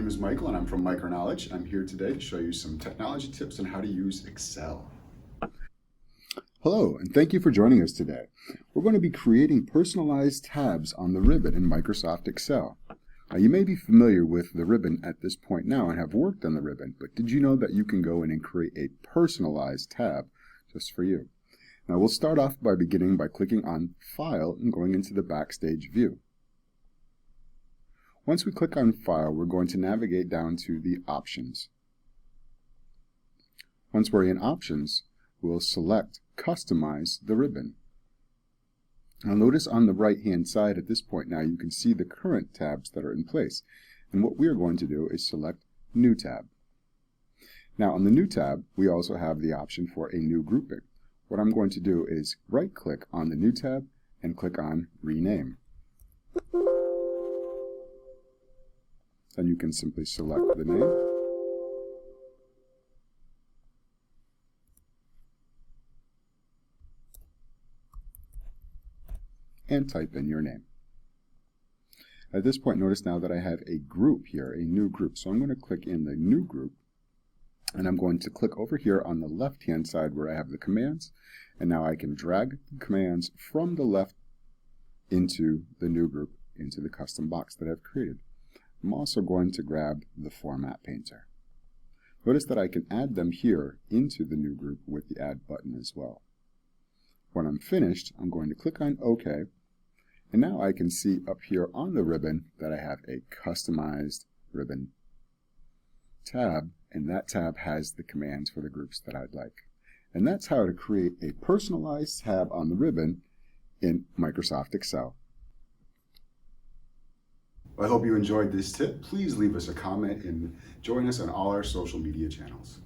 name is Michael and I'm from MicroKnowledge. I'm here today to show you some technology tips on how to use Excel. Hello, and thank you for joining us today. We're going to be creating personalized tabs on the ribbon in Microsoft Excel. Now, you may be familiar with the ribbon at this point now and have worked on the ribbon, but did you know that you can go in and create a personalized tab just for you? Now, we'll start off by beginning by clicking on File and going into the Backstage view. Once we click on File, we're going to navigate down to the Options. Once we're in Options, we'll select Customize the ribbon. Now notice on the right-hand side at this point now you can see the current tabs that are in place. And what we are going to do is select New Tab. Now on the New tab, we also have the option for a new grouping. What I'm going to do is right-click on the New tab and click on Rename. Then you can simply select the name and type in your name. At this point, notice now that I have a group here, a new group. So I'm going to click in the new group and I'm going to click over here on the left-hand side where I have the commands, and now I can drag the commands from the left into the new group, into the custom box that I've created. I'm also going to grab the Format Painter. Notice that I can add them here into the new group with the Add button as well. When I'm finished, I'm going to click on OK, and now I can see up here on the ribbon that I have a customized ribbon tab, and that tab has the commands for the groups that I'd like. And that's how to create a personalized tab on the ribbon in Microsoft Excel. I hope you enjoyed this tip. Please leave us a comment and join us on all our social media channels.